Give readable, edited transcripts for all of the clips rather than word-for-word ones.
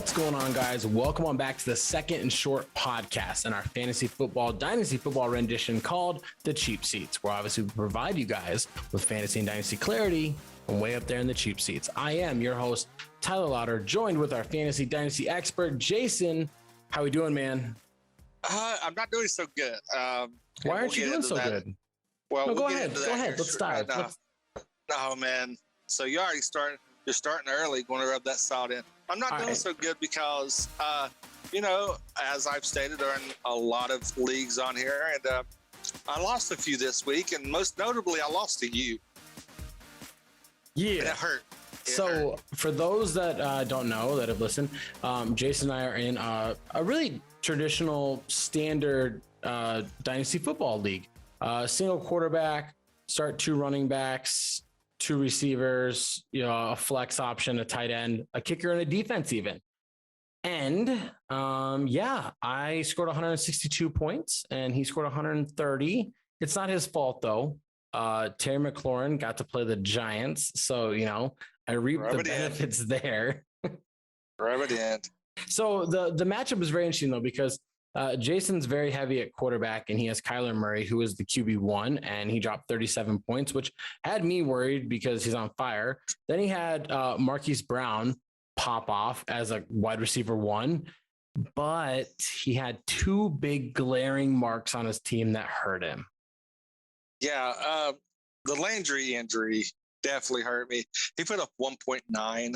What's going on, guys? Welcome on back to the Second and Short podcast and our fantasy football, dynasty football rendition called The Cheap Seats, where obviously we provide you guys with fantasy and dynasty clarity from way up there in the cheap seats. I am your host, Tyler Lauder, joined with our fantasy dynasty expert, Jason. How we doing, man? I'm not doing so good. Why aren't you doing so good? Well, no, go ahead. Go ahead. Let's dive. Oh, man. So you already started. You're starting early. Going to rub that salt in. I'm not doing so good because, as I've stated, are in a lot of leagues on here, and I lost a few this week, and most notably, I lost to you. Yeah, and it hurt. So for those that don't know, that have listened, Jason and I are in a really traditional, standard dynasty football league. Single quarterback, start two running backs, two receivers, a flex option, a tight end, a kicker, and a defense even. And I scored 162 points and he scored 130. It's not his fault though. Terry McLaurin got to play the Giants. So, I reaped the benefits there. Rub it in. So the matchup is very interesting though, because Jason's very heavy at quarterback and he has Kyler Murray, who is the QB1, and he dropped 37 points, which had me worried because he's on fire. Then he had Marquise Brown pop off as a wide receiver 1, but he had two big glaring marks on his team that hurt him. Yeah, the Landry injury definitely hurt me. He put up 1.9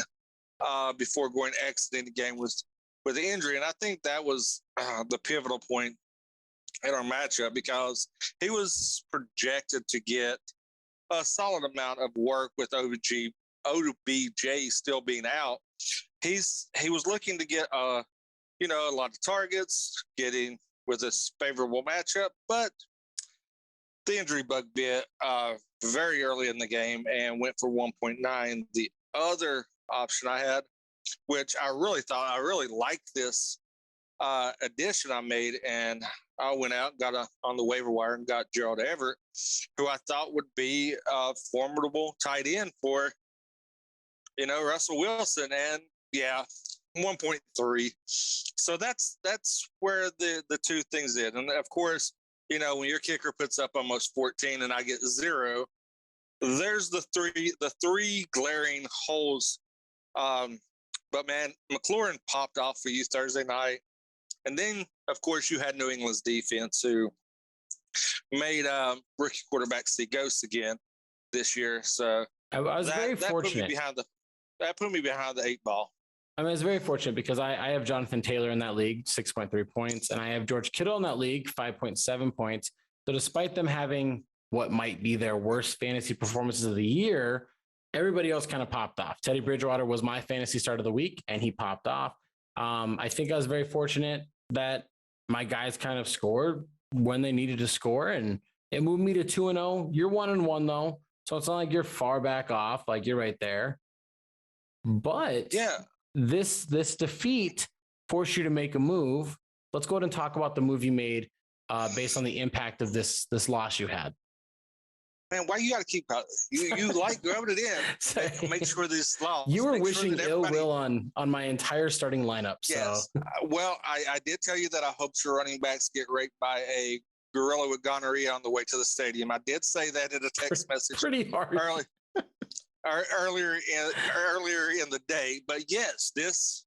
before exiting the game with the injury. And I think that was the pivotal point in our matchup because he was projected to get a solid amount of work with OBJ still being out. He was looking to get a lot of targets, getting with this favorable matchup, but the injury bug bit very early in the game and went for 1.9. The other option I had, which I really liked this addition I made, and I went out and got on the waiver wire and got Gerald Everett, who I thought would be a formidable tight end for, Russell Wilson. And 1.3. So that's where the two things did. And of course, when your kicker puts up almost 14 and I get 0, there's the three glaring holes. But man, McLaurin popped off for you Thursday night. And then, of course, you had New England's defense who made rookie quarterback see ghosts again this year. So I was very fortunate. That put me behind the 8 ball. I mean, it's very fortunate because I have Jonathan Taylor in that league, 6.3 points, and I have George Kittle in that league, 5.7 points. So despite them having what might be their worst fantasy performances of the year, everybody else kind of popped off. Teddy Bridgewater was my fantasy start of the week, and he popped off. I think I was very fortunate that my guys kind of scored when they needed to score, and it moved me to 2-0. You're 1-1 though, so it's not like you're far back off. Like you're right there. But this defeat forced you to make a move. Let's go ahead and talk about the move you made based on the impact of this loss you had. Man, why you got to keep you like rubbing it in? Make sure this loss. You were wishing ill will on my entire starting lineup. Yes. So. Well, I did tell you that I hope your running backs get raped by a gorilla with gonorrhea on the way to the stadium. I did say that in a text message. Pretty hard. Earlier in the day, but yes, this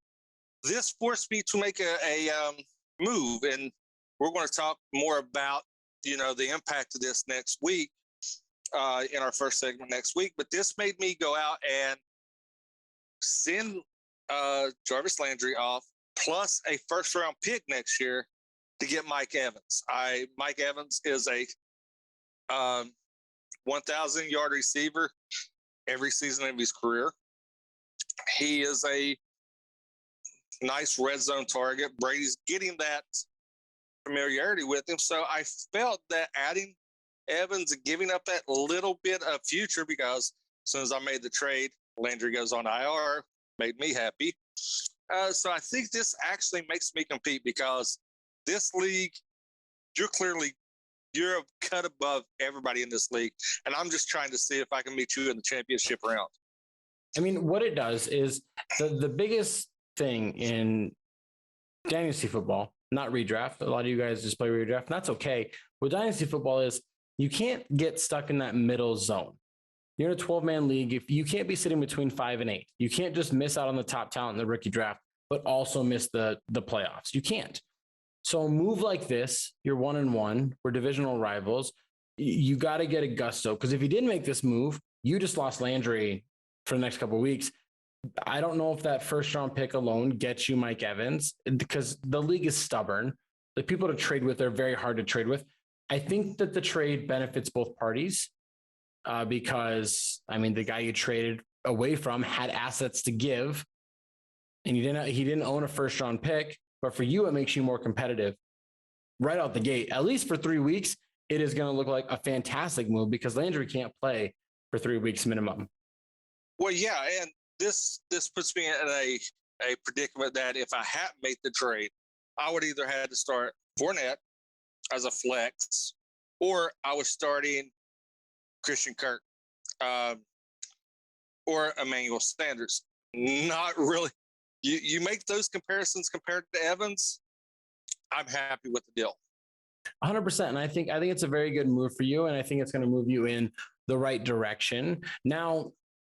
forced me to make a move, and we're going to talk more about the impact of this next week in our first segment next week. But this made me go out and send Jarvis Landry off, plus a first round pick next year to get Mike Evans. Mike Evans is a 1,000-yard receiver every season of his career. He is a nice red zone target. Brady's getting that familiarity with him. So I felt that adding Evans and giving up that little bit of future, because as soon as I made the trade, Landry goes on IR, made me happy. So I think this actually makes me compete, because this league, you're a cut above everybody in this league. And I'm just trying to see if I can meet you in the championship round. I mean, what it does is the biggest thing in dynasty football, not redraft. A lot of you guys just play redraft, and that's okay. What dynasty football is, you can't get stuck in that middle zone. You're in a 12-man league. If you can't be sitting between 5 and 8, you can't just miss out on the top talent in the rookie draft, but also miss the playoffs. You can't. So a move like this, you're 1-1, we're divisional rivals. You got to get a gusto, because if you didn't make this move, you just lost Landry for the next couple of weeks. I don't know if that first round pick alone gets you Mike Evans, because the league is stubborn. The people to trade with are very hard to trade with. I think that the trade benefits both parties because, I mean, the guy you traded away from had assets to give, and he didn't own a first round pick. But for you, it makes you more competitive right out the gate. At least for 3 weeks, it is going to look like a fantastic move because Landry can't play for 3 weeks minimum. Well, yeah, and this puts me in a predicament that if I hadn't made the trade, I would either had to start Fournette as a flex, or I was starting Christian Kirk or Emmanuel Sanders. Not really. You make those comparisons compared to Evans, I'm happy with the deal. 100%. And I think it's a very good move for you. And I think it's going to move you in the right direction. Now,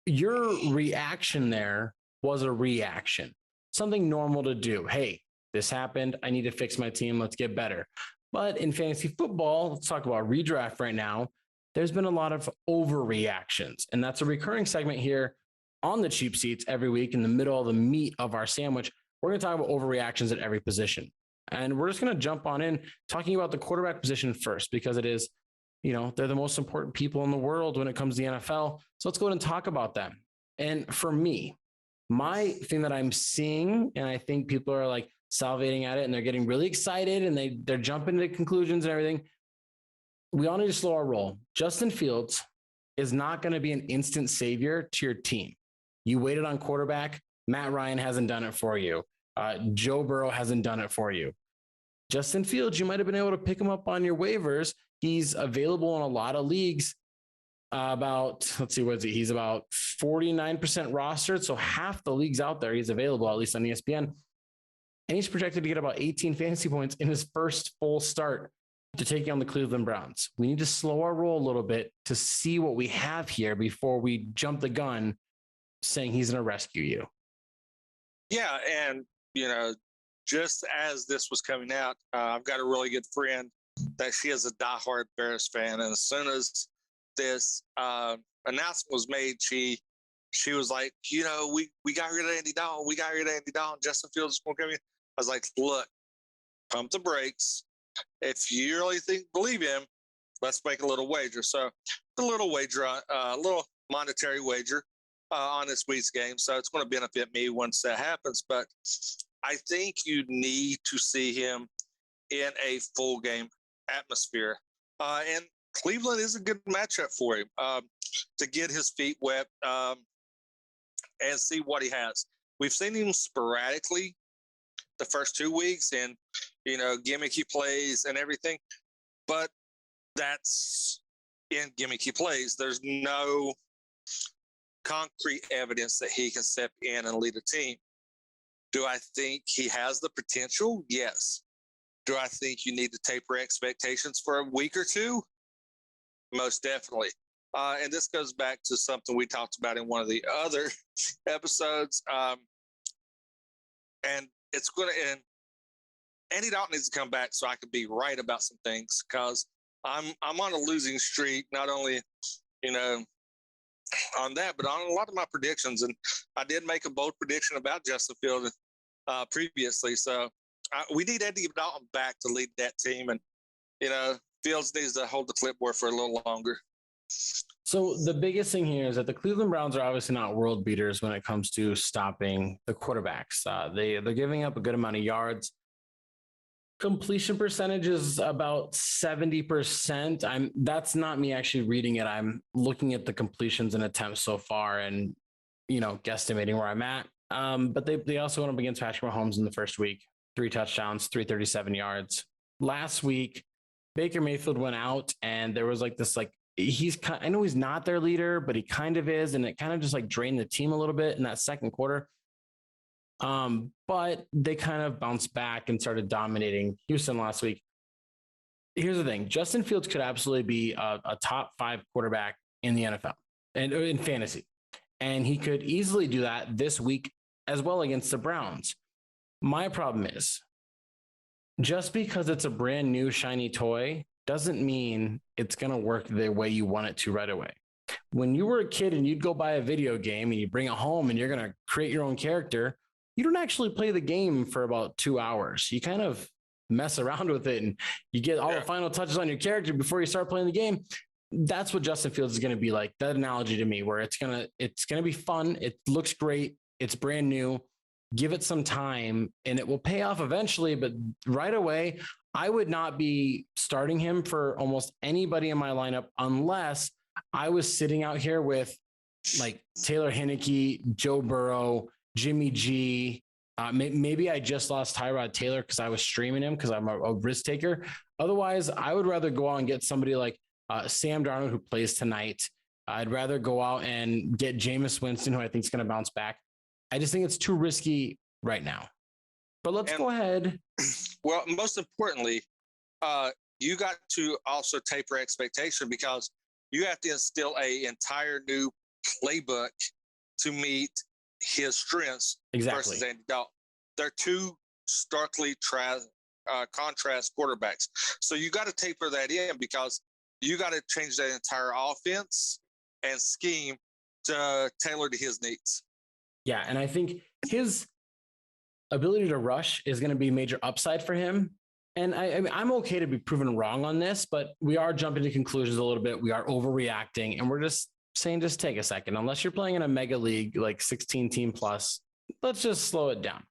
your reaction there was a reaction, something normal to do. Hey, this happened. I need to fix my team. Let's get better. But in fantasy football, let's talk about redraft right now. There's been a lot of overreactions. And that's a recurring segment here on the cheap seats every week in the middle of the meat of our sandwich. We're going to talk about overreactions at every position. And we're just going to jump on in talking about the quarterback position first, because it is, they're the most important people in the world when it comes to the NFL. So let's go ahead and talk about them. And for me, my thing that I'm seeing, and I think people are like salivating at it and they're getting really excited and they're jumping to conclusions and everything. We all need to slow our roll. Justin Fields is not going to be an instant savior to your team. You waited on quarterback. Matt Ryan hasn't done it for you. Joe Burrow hasn't done it for you. Justin Fields, you might have been able to pick him up on your waivers. He's available in a lot of leagues. He's about 49% rostered. So half the leagues out there, he's available, at least on ESPN. And he's projected to get about 18 fantasy points in his first full start to take on the Cleveland Browns. We need to slow our roll a little bit to see what we have here before we jump the gun saying he's going to rescue you. Yeah. And, just as this was coming out, I've got a really good friend that she is a diehard Bears fan. And as soon as this announcement was made, she was like, we got rid of Andy Dalton. We got rid of Andy Dalton. Justin Fields is going to come in. I was like, look, pump the brakes. If you really believe him, let's make a little wager. So a little wager, a little monetary wager on this week's game. So it's going to benefit me once that happens. But I think you need to see him in a full game atmosphere. And Cleveland is a good matchup for him to get his feet wet and see what he has. We've seen him sporadically the first 2 weeks and, gimmicky plays and everything. But that's in gimmicky plays. There's no concrete evidence that he can step in and lead a team. Do I think he has the potential? Yes. Do I think you need to taper expectations for a week or two? Most definitely. And this goes back to something we talked about in one of the other episodes. And and Andy Dalton needs to come back so I could be right about some things, because I'm on a losing streak, not only, on that, but on a lot of my predictions. And I did make a bold prediction about Justin Fields previously. So we need Andy Dalton back to lead that team. And, Fields needs to hold the clipboard for a little longer. So the biggest thing here is that the Cleveland Browns are obviously not world beaters when it comes to stopping the quarterbacks. They're giving up a good amount of yards. Completion percentage is about 70%. That's not me actually reading it. I'm looking at the completions and attempts so far and, guesstimating where I'm at. But they also went up against Patrick Mahomes in the first week, 3 touchdowns, 337 yards. Last week, Baker Mayfield went out and there was I know he's not their leader, but he kind of is. And it kind of just drained the team a little bit in that second quarter. But they kind of bounced back and started dominating Houston last week. Here's the thing. Justin Fields could absolutely be a top 5 quarterback in the NFL and in fantasy. And he could easily do that this week as well against the Browns. My problem is just because it's a brand new shiny toy doesn't mean it's going to work the way you want it to right away. When you were a kid and you'd go buy a video game and you bring it home and you're going to create your own character, you don't actually play the game for about 2 hours. You kind of mess around with it and you get all the final touches on your character before you start playing the game. That's what Justin Fields is going to be like. That analogy to me, where it's going to be fun. It looks great. It's brand new. Give it some time and it will pay off eventually. But right away, I would not be starting him for almost anybody in my lineup unless I was sitting out here with like Taylor Heinicke, Joe Burrow, Jimmy G. Maybe I just lost Tyrod Taylor because I was streaming him because I'm a risk taker. Otherwise, I would rather go out and get somebody like Sam Darnold, who plays tonight. I'd rather go out and get Jameis Winston, who I think is going to bounce back. I just think it's too risky right now. But let's go ahead. Well, most importantly, you got to also taper expectation because you have to instill an entire new playbook to meet his strengths versus Andy Dalton. They're two starkly contrast quarterbacks. So you got to taper that in because you got to change that entire offense and scheme to tailor to his needs. Yeah, and I think his ability to rush is going to be a major upside for him. And I mean, I'm okay to be proven wrong on this, but we are jumping to conclusions a little bit. We are overreacting, and we're just saying, just take a second. Unless you're playing in a mega league, like 16 team plus, let's just slow it down.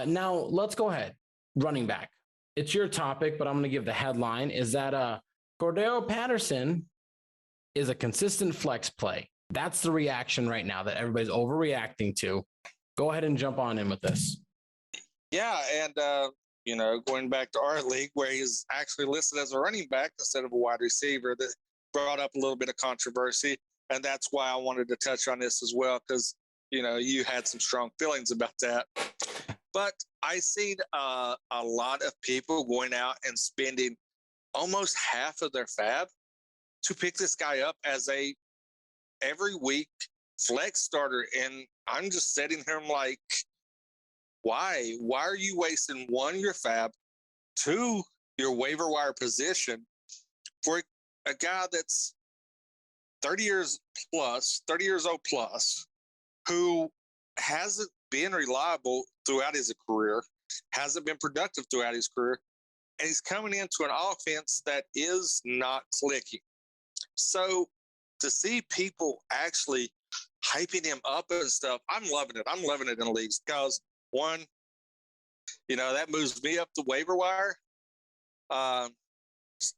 Now, let's go ahead. Running back. It's your topic, but I'm going to give the headline is that Cordero Patterson is a consistent flex play. That's the reaction right now that everybody's overreacting to. Go ahead and jump on in with this. Yeah, and going back to our league where he's actually listed as a running back instead of a wide receiver, that brought up a little bit of controversy, and that's why I wanted to touch on this as well because you had some strong feelings about that. But I seen a lot of people going out and spending almost half of their fab to pick this guy up as a every week flex starter, and I'm just sitting here like, why are you wasting 1, your fab, 2, your waiver wire position for a guy that's 30 years old plus, who hasn't been reliable throughout his career, hasn't been productive throughout his career, and he's coming into an offense that is not clicking. So to see people actually hyping him up and stuff, I'm loving it. I'm loving it in leagues because, one, that moves me up the waiver wire.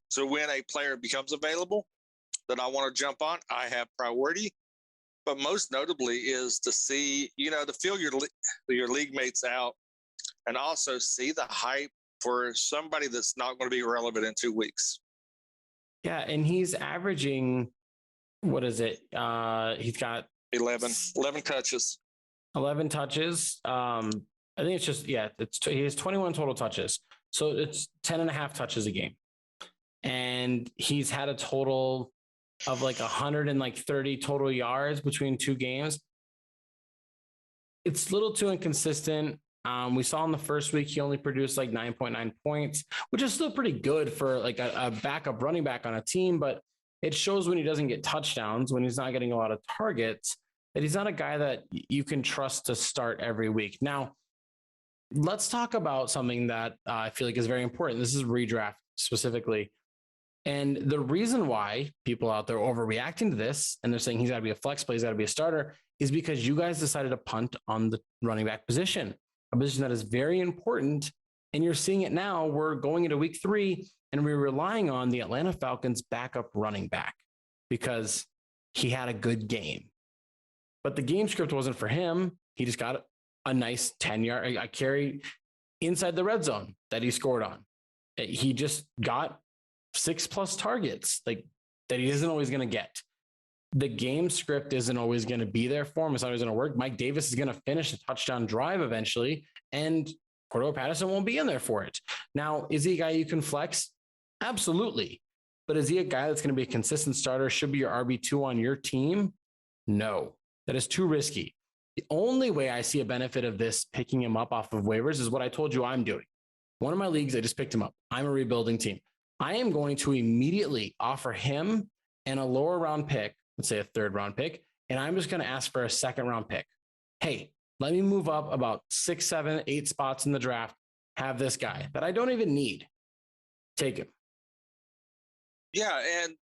So when a player becomes available that I want to jump on, I have priority. But most notably is to see, to feel your league mates out and also see the hype for somebody that's not going to be relevant in 2 weeks. Yeah, and he's averaging, what is it? He's got 11 touches. 11 touches. I think it's just, he has 21 total touches. So it's 10 and a half touches a game. And he's had a total of like 130 total yards between 2 games. It's a little too inconsistent. We saw in the first week, he only produced like 9.9 points, which is still pretty good for like a backup running back on a team. But it shows when he doesn't get touchdowns, when he's not getting a lot of targets, that he's not a guy that you can trust to start every week. Now, let's talk about something that I feel like is very important. This is redraft specifically. And the reason why people out there are overreacting to this, and they're saying he's got to be a flex play, he's got to be a starter, is because you guys decided to punt on the running back position, a position that is very important. And you're seeing it now. We're going into week 3, and we're relying on the Atlanta Falcons' backup running back because he had a good game. But the game script wasn't for him. He just got a nice 10-yard carry inside the red zone that he scored on. He just got 6+ targets like that he isn't always going to get. the game script isn't always going to be there for him. It's not always going to work. Mike Davis is going to finish a touchdown drive eventually, and Cordell Patterson won't be in there for it. Now, is he a guy you can flex? Absolutely. But is he a guy that's going to be a consistent starter, should be your RB2 on your team? No, that is too risky. The only way I see a benefit of this picking him up off of waivers is what I told you I'm doing. One of my leagues, I just picked him up. I'm a rebuilding team. I am going to immediately offer him and a lower round pick, let's say a third round pick, and I'm just going to ask for a second round pick. Hey, let me move up about 6, 7, 8 spots in the draft, have this guy that I don't even need. Take him. Yeah, and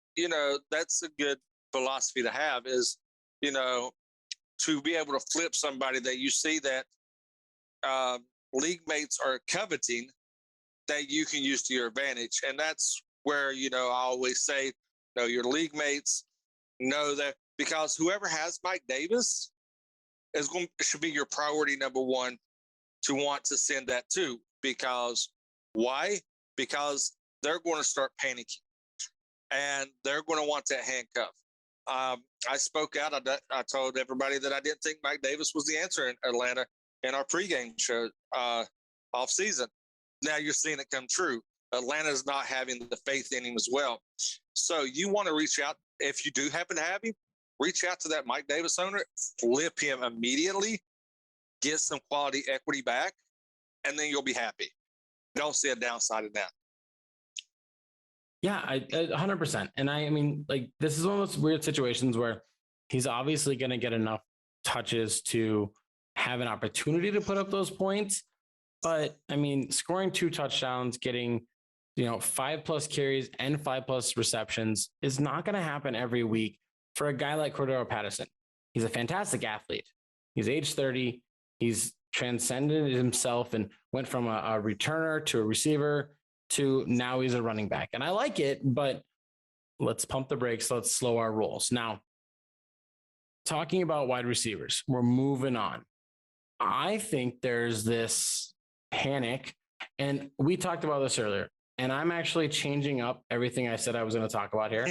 that's a good philosophy to have is, to be able to flip somebody that you see that league mates are coveting that you can use to your advantage. And that's where, I always say, your league mates know that, because whoever has Mike Davis should be your priority number one to want to send that to. Because why? Because they're going to start panicking and they're going to want that handcuff. I spoke out. I told everybody that I didn't think Mike Davis was the answer in Atlanta in our pregame show off season. Now you're seeing it come true. Atlanta is not having the faith in him as well. So you want to reach out. If you do happen to have him, reach out to that Mike Davis owner, flip him immediately, get some quality equity back, and then you'll be happy. Don't see a downside in that. Yeah, I 100%. And I mean, like, this is one of those weird situations where he's obviously going to get enough touches to have an opportunity to put up those points. But I mean, scoring 2 touchdowns, getting, 5+ carries and 5+ receptions is not going to happen every week for a guy like Cordell Patterson. He's a fantastic athlete. He's age 30. He's transcended himself and went from a returner to a receiver to now he's a running back. And I like it, but let's pump the brakes. Let's slow our rolls. Now, talking about wide receivers, we're moving on. I think there's this panic, and we talked about this earlier, and I'm actually changing up everything I said I was going to talk about here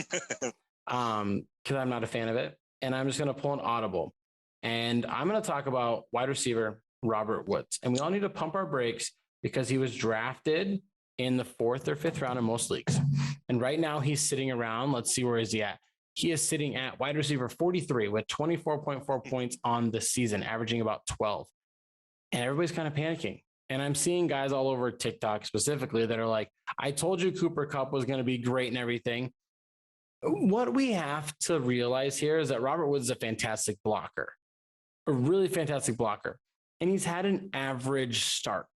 because I'm not a fan of it. And I'm just going to pull an audible, and I'm going to talk about wide receiver Robert Woods. And we all need to pump our brakes because he was drafted in the 4th or 5th round in most leagues. And right now he's sitting around, let's see, where is he at? He is sitting at wide receiver 43 with 24.4 points on the season, averaging about 12. And everybody's kind of panicking. And I'm seeing guys all over TikTok specifically that are like, I told you Cooper Kupp was going to be great and everything. What we have to realize here is that Robert Woods is a fantastic blocker, a really fantastic blocker. And he's had an average start,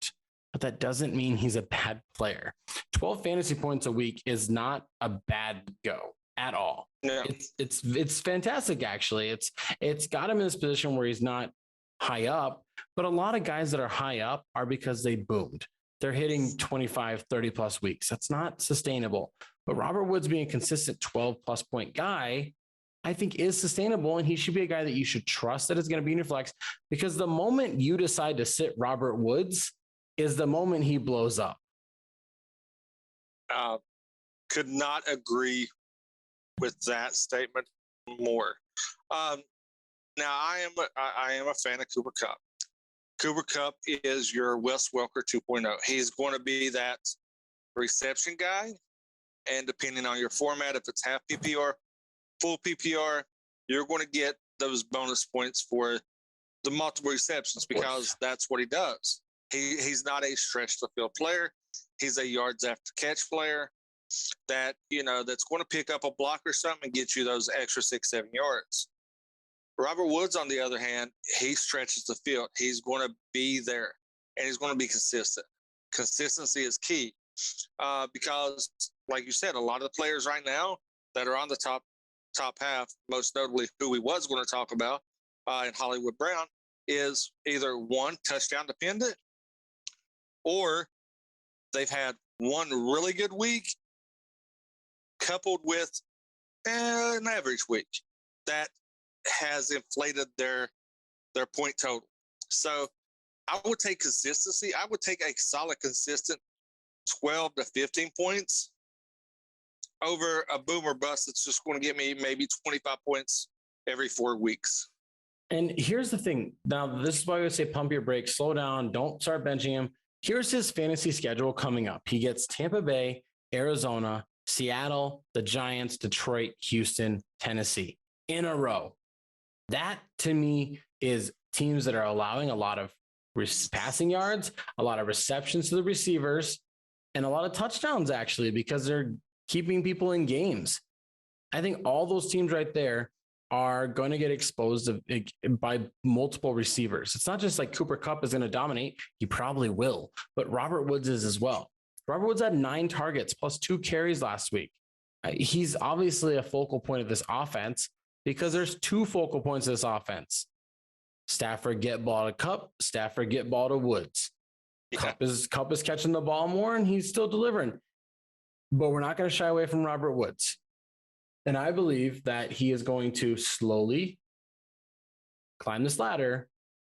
but that doesn't mean he's a bad player. 12 fantasy points a week is not a bad go at all. Yeah. It's fantastic, actually. It's got him in this position where he's not high up, but a lot of guys that are high up are because they boomed. They're hitting 25, 30+ weeks. That's not sustainable. But Robert Woods being a consistent 12+ point guy, I think is sustainable, and he should be a guy that you should trust that is going to be in your flex, because the moment you decide to sit Robert Woods is the moment he blows up. Could not agree with that statement more. Now, I am a fan of Cooper Kupp. Cooper Kupp is your Wes Welker 2.0. He's going to be that reception guy, and depending on your format, if it's half PPR, full PPR, you're going to get those bonus points for the multiple receptions because that's what he does. He's not a stretch the field player. He's a yards after catch player that, that's going to pick up a block or something and get you those extra 6-7 yards. Robert Woods, on the other hand, he stretches the field. He's going to be there, and he's going to be consistent. Consistency is key because, like you said, a lot of the players right now that are on the top half, most notably who we was going to talk about in Hollywood Brown, is either one, touchdown dependent, or they've had one really good week coupled with an average week that has inflated their point total. So I would take consistency. I would take a solid, consistent 12 to 15 points over a boom or bust that's just going to get me maybe 25 points every 4 weeks. And here's the thing. Now, this is why I would say pump your brakes, slow down, don't start benching him. Here's his fantasy schedule coming up. He gets Tampa Bay, Arizona, Seattle, the Giants, Detroit, Houston, Tennessee in a row. That to me is teams that are allowing a lot of passing yards, a lot of receptions to the receivers, and a lot of touchdowns actually, because they're keeping people in games. I think all those teams right there are going to get exposed by multiple receivers. It's not just like Cooper Kupp is going to dominate. He probably will, but Robert Woods is as well. Robert Woods had 9 targets plus 2 carries last week. He's obviously a focal point of this offense because there's 2 focal points of this offense. Stafford get ball to Kupp, Stafford get ball to Woods. Yeah. Kupp is catching the ball more and he's still delivering. But we're not going to shy away from Robert Woods. And I believe that he is going to slowly climb this ladder.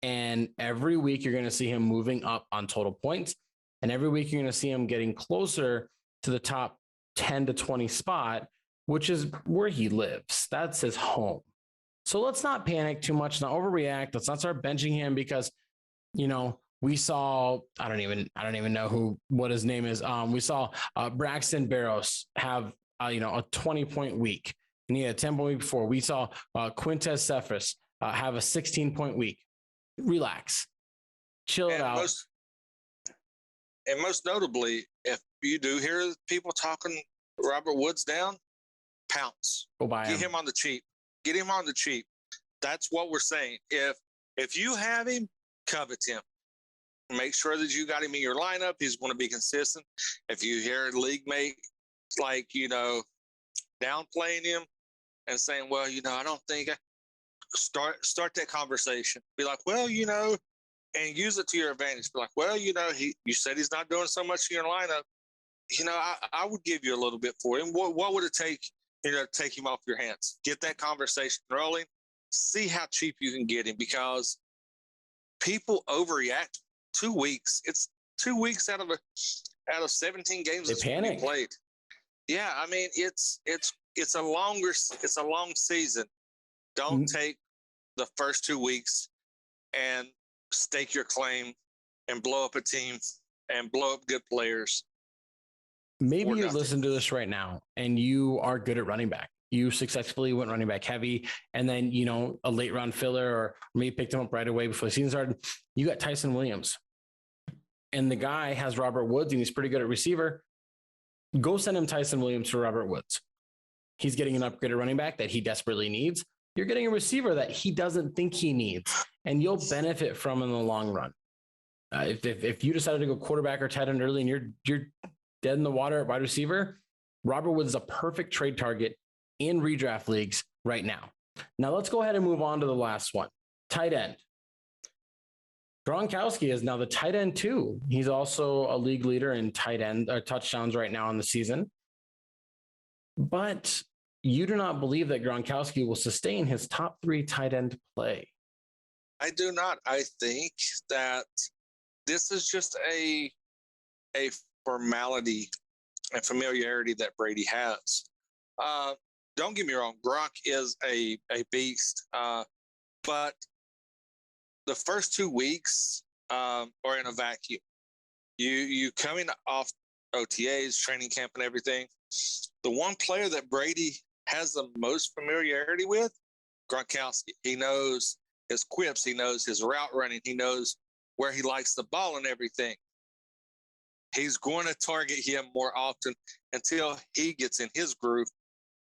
And every week you're going to see him moving up on total points. And every week you're going to see him getting closer to the top 10 to 20 spot, which is where he lives. That's his home. So let's not panic too much, not overreact. Let's not start benching him because, you know, we saw, I don't even know what his name is. We saw Braxton Berrios have, a 20-point week, and he had a 10-point week before. We saw Quintez Cephas have a 16-point week. Relax, chill it out. Most notably, if you do hear people talking Robert Woods down, pounce. Go buy him. Get him on the cheap. Get him on the cheap. That's what we're saying. If you have him, covet him. Make sure that you got him in your lineup. He's going to be consistent. If you hear a league mate downplaying him and saying, well, I don't think start that conversation. Be like, well, and use it to your advantage. Be like, well, you said he's not doing so much in your lineup. I would give you a little bit for him. What would it take, to take him off your hands? Get that conversation rolling. See how cheap you can get him, because people overreact. 2 weeks. It's 2 weeks out of 17 games that's being played. Yeah, I mean it's a long season. Don't take the first 2 weeks and stake your claim and blow up a team and blow up good players. Maybe you listen to this right now and you are good at running back. You successfully went running back heavy, and then, a late round filler, or maybe picked him up right away before the season started. You got Tyson Williams, and the guy has Robert Woods and he's pretty good at receiver. Go send him Tyson Williams for Robert Woods. He's getting an upgraded running back that he desperately needs. You're getting a receiver that he doesn't think he needs, and you'll benefit from in the long run. If you decided to go quarterback or tight end early and you're dead in the water at wide receiver, Robert Woods is a perfect trade target in redraft leagues right now. Now let's go ahead and move on to the last one. Tight end. Gronkowski is now the tight end too. He's also a league leader in tight end touchdowns right now in the season. But you do not believe that Gronkowski will sustain his top 3 tight end play. I do not. I think that this is just a formality and familiarity that Brady has. Don't get me wrong, Gronk is a beast, but the first 2 weeks are in a vacuum. You coming off OTAs, training camp, and everything. The one player that Brady has the most familiarity with, Gronkowski. He knows his quips. He knows his route running. He knows where he likes the ball and everything. He's going to target him more often until he gets in his groove.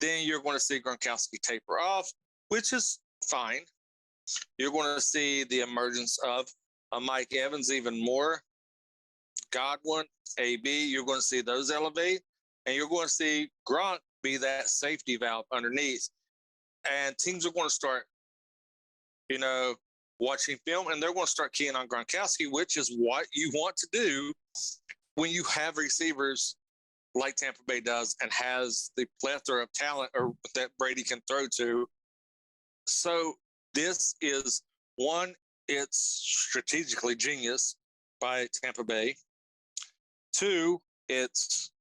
Then you're going to see Gronkowski taper off, which is fine. You're going to see the emergence of Mike Evans even more. Godwin, AB, you're going to see those elevate. And you're going to see Gronk be that safety valve underneath. And teams are going to start, watching film, and they're going to start keying on Gronkowski, which is what you want to do when you have receivers like Tampa Bay does and has the plethora of talent or that Brady can throw to. So this is one, it's strategically genius by Tampa Bay. 2, it's,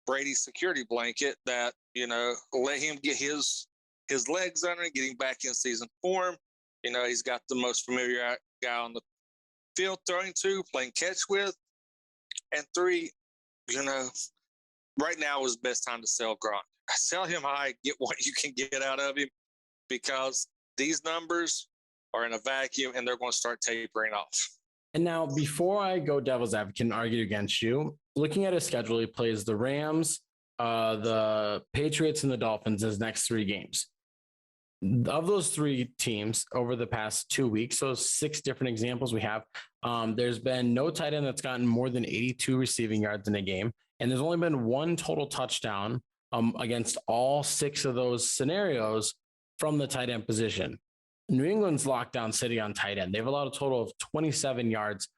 Brady's security blanket that, let him get his legs under and getting back in season form. He's got the most familiar guy on the field throwing to, playing catch with. And 3, right now is the best time to sell Gronk. Sell him high, get what you can get out of him, because these numbers are in a vacuum and they're going to start tapering off. And now, before I go devil's advocate and argue against you, looking at his schedule, he plays the Rams, the Patriots, and the Dolphins his next 3 games. Of those 3 teams over the past 2 weeks, so 6 different examples we have, there's been no tight end that's gotten more than 82 receiving yards in a game. And there's only been 1 total touchdown against all 6 of those scenarios from the tight end position. New England's lockdown city on tight end. They've allowed a total of 27 yards.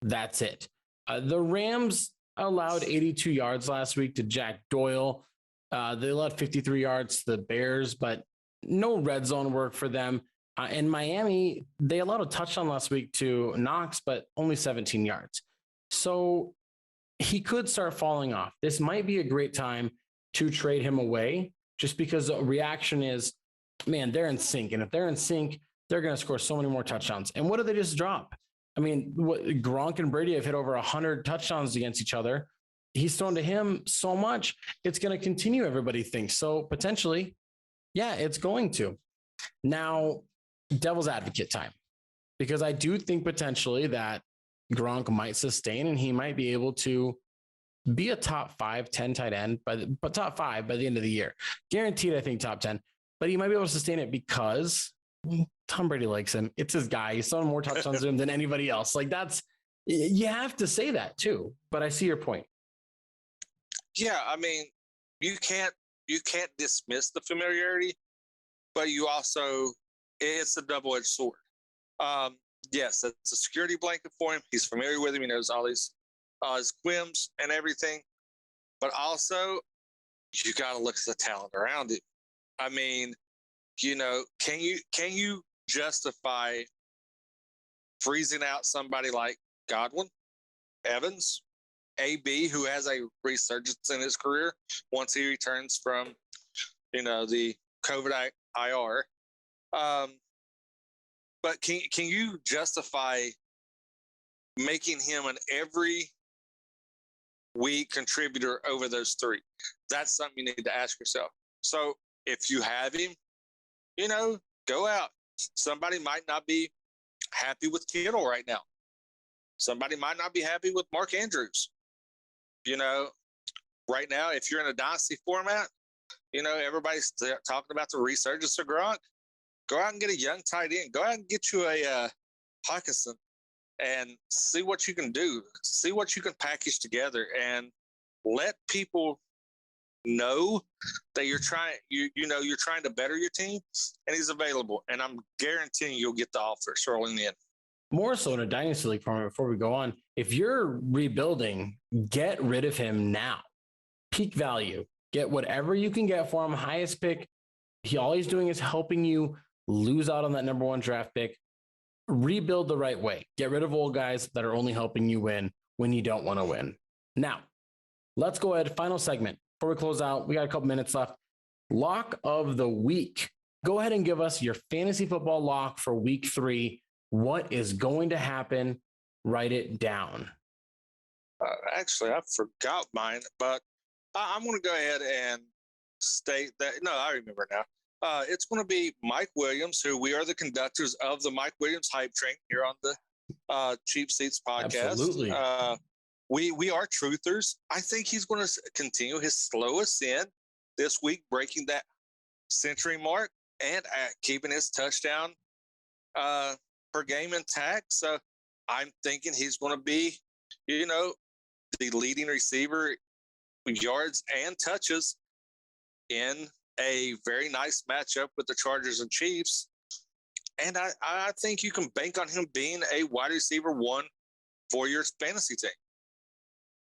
That's it. The Rams allowed 82 yards last week to Jack Doyle. They allowed 53 yards to the Bears, but no red zone work for them. In Miami, they allowed a touchdown last week to Knox, but only 17 yards. So he could start falling off. This might be a great time to trade him away, just because the reaction is, man, they're in sync. And if they're in sync, they're going to score so many more touchdowns. And what did they just drop? I mean, Gronk and Brady have hit over 100 touchdowns against each other. He's thrown to him so much, it's going to continue, everybody thinks. So potentially, yeah, it's going to. Now, devil's advocate time, because I do think potentially that Gronk might sustain and he might be able to be a top 5, 10 tight end, but top 5 by the end of the year. Guaranteed, I think top 10. But he might be able to sustain it because Tom Brady likes him. It's his guy. He's throwing more touchdowns to him than anybody else. Like, you have to say that too. But I see your point. Yeah, I mean, you can't dismiss the familiarity, but you also, it's a double-edged sword. Yes, it's a security blanket for him. He's familiar with him. He knows all his quims and everything. But also, you got to look at the talent around it. I mean, can you justify freezing out somebody like Godwin, Evans, AB, who has a resurgence in his career once he returns from, the COVID IR? But can you justify making him an every week contributor over those 3? That's something you need to ask yourself. So if you have him, go out. Somebody might not be happy with Kittle right now. Somebody might not be happy with Mark Andrews. Right now, if you're in a dynasty format, everybody's talking about the resurgence of Gronk. Go out and get a young tight end. Go out and get you a Hawkinson and see what you can do. See what you can package together and let people know that you're trying to better your team, and he's available. And I'm guaranteeing you'll get the offers rolling in. More so in a dynasty league format, before we go on, if you're rebuilding, get rid of him now. Peak value. Get whatever you can get for him. Highest pick. All he's doing is helping you lose out on that number 1 draft pick. Rebuild the right way. Get rid of old guys that are only helping you win when you don't want to win. Now, let's go ahead. Final segment. Before we close out, we got a couple minutes left. Lock of the week. Go ahead and give us your fantasy football lock for week 3. What is going to happen? Write it down. Actually, I forgot mine, but I'm going to go ahead and state that. No, I remember now. It's going to be Mike Williams, who we are the conductors of the Mike Williams hype train here on the Cheap Seats podcast. Absolutely. We are truthers. I think he's going to continue his slow ascent this week, breaking that century mark and keeping his touchdown per game intact. So I'm thinking he's going to be, the leading receiver, yards and touches in a very nice matchup with the Chargers and Chiefs. And I think you can bank on him being a wide receiver 1 for your fantasy team.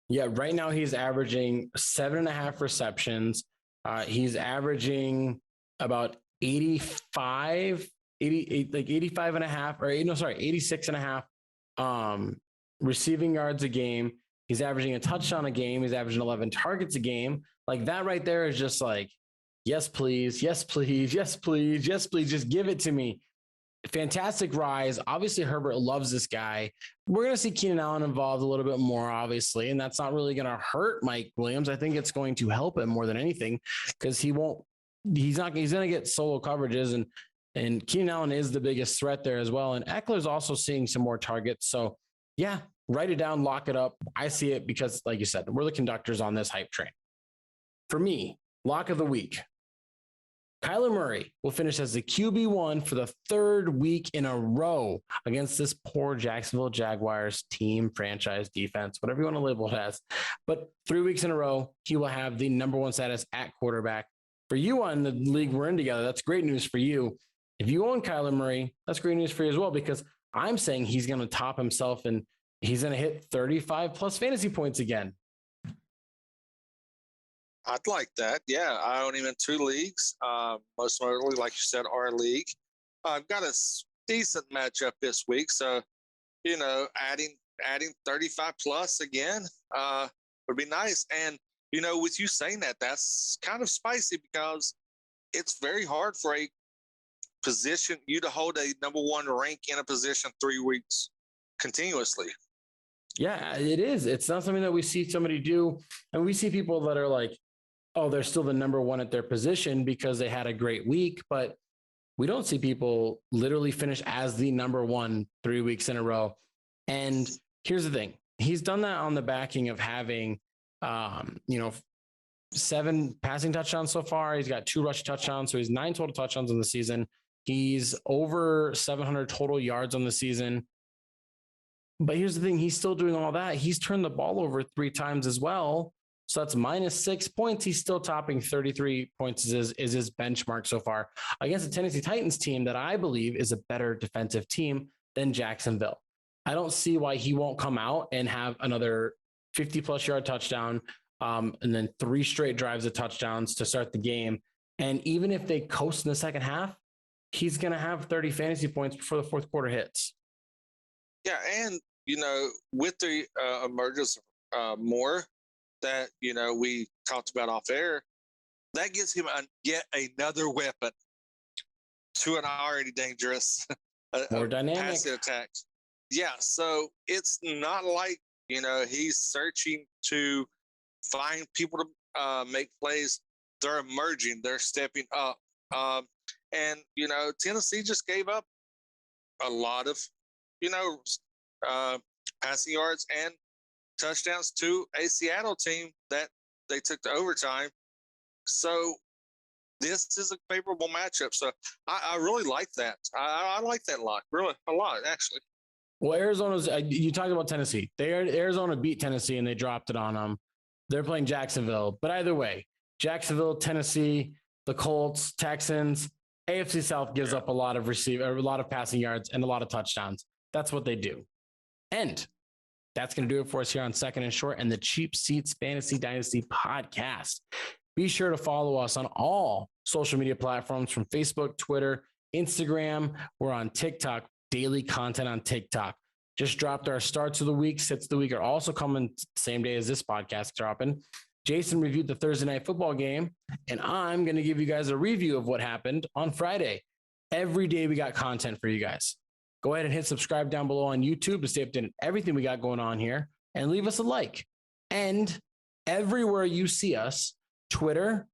Yeah, right now he's averaging 7.5 receptions. He's averaging about 85 and a half, 86 and a half receiving yards a game. He's averaging a touchdown a game. He's averaging 11 targets a game. Like that right there is just like, yes, please. Yes, please. Yes, please. Yes, please. Just give it to me. Fantastic rise. Obviously, Herbert loves this guy. We're going to see Keenan Allen involved a little bit more, obviously, and that's not really going to hurt Mike Williams. I think it's going to help him more than anything because he's going to get solo coverages, and Keenan Allen is the biggest threat there as well. And Eckler's also seeing some more targets. So, yeah, write it down, lock it up. I see it because, like you said, we're the conductors on this hype train. For me, lock of the week. Kyler Murray will finish as the QB1 for the third week in a row against this poor Jacksonville Jaguars team, franchise, defense, whatever you want to label it as. But 3 weeks in a row, he will have the number one status at quarterback. For you on the league we're in together, that's great news for you. If you own Kyler Murray, that's great news for you as well, because I'm saying he's going to top himself and he's going to hit 35 plus fantasy points again. I'd like that. Yeah, I own him in 2 leagues. Most notably, like you said, our league. I've got a decent matchup this week, so adding 35 plus again would be nice. And with you saying that, that's kind of spicy because it's very hard for a position you to hold a number one rank in a position 3 weeks continuously. Yeah, it is. It's not something that we see somebody do, and we see people that are like, oh, they're still the number one at their position because they had a great week, but we don't see people literally finish as the number one 3 weeks in a row. And here's the thing. He's done that on the backing of having, 7 passing touchdowns so far. He's got 2 rush touchdowns. So he's 9 total touchdowns in the season. He's over 700 total yards on the season. But here's the thing. He's still doing all that. He's turned the ball over 3 times as well. So that's minus 6 points. He's still topping 33 points is his benchmark so far against the Tennessee Titans team that I believe is a better defensive team than Jacksonville. I don't see why he won't come out and have another 50 plus yard touchdown and then 3 straight drives of touchdowns to start the game. And even if they coast in the second half, he's going to have 30 fantasy points before the fourth quarter hits. Yeah. And, with the emergence of Moore, that we talked about off air, that gives him yet another weapon to an already dangerous more dynamic passive attack. Yeah, so it's not like he's searching to find people to make plays. They're emerging, they're stepping up, and Tennessee just gave up a lot of passing yards and touchdowns to a Seattle team that they took to overtime. So this is a favorable matchup. So I really like that. I like that lock really a lot, actually. Well, Arizona's, you talked about Tennessee. Arizona beat Tennessee and they dropped it on them. They're playing Jacksonville. But either way, Jacksonville, Tennessee, the Colts, Texans, AFC South gives up a lot of passing yards and a lot of touchdowns. That's what they do. And that's going to do it for us here on Second and Short and the Cheap Seats Fantasy Dynasty podcast. Be sure to follow us on all social media platforms from Facebook, Twitter, Instagram. We're on TikTok, daily content on TikTok. Just dropped our starts of the week, sits of the week are also coming same day as this podcast dropping. Jason reviewed the Thursday night football game, and I'm going to give you guys a review of what happened on Friday. Every day we got content for you guys. Go ahead and hit subscribe down below on YouTube to stay updated on everything we got going on here, and leave us a like. And everywhere you see us, Twitter,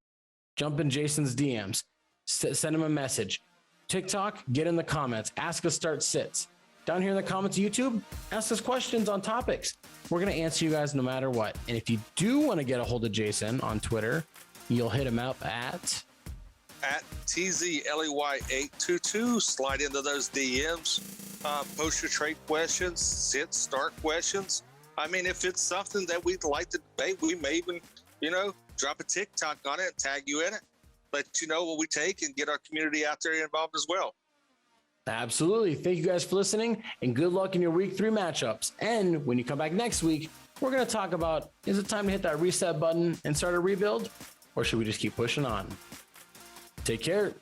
jump in Jason's DMs, send him a message. TikTok, get in the comments, ask us start sits. Down here in the comments of YouTube, ask us questions on topics. We're going to answer you guys no matter what. And if you do want to get a hold of Jason on Twitter, you'll hit him up at TZLEY822. Slide into those DMs. Post your trade questions, sit, start questions. I mean, if it's something that we'd like to debate, we may even, drop a TikTok on it and tag you in it. Let you know what we take and get our community out there involved as well. Absolutely. Thank you guys for listening, and good luck in your week 3 matchups. And when you come back next week, we're going to talk about, is it time to hit that reset button and start a rebuild, or should we just keep pushing on? Take care.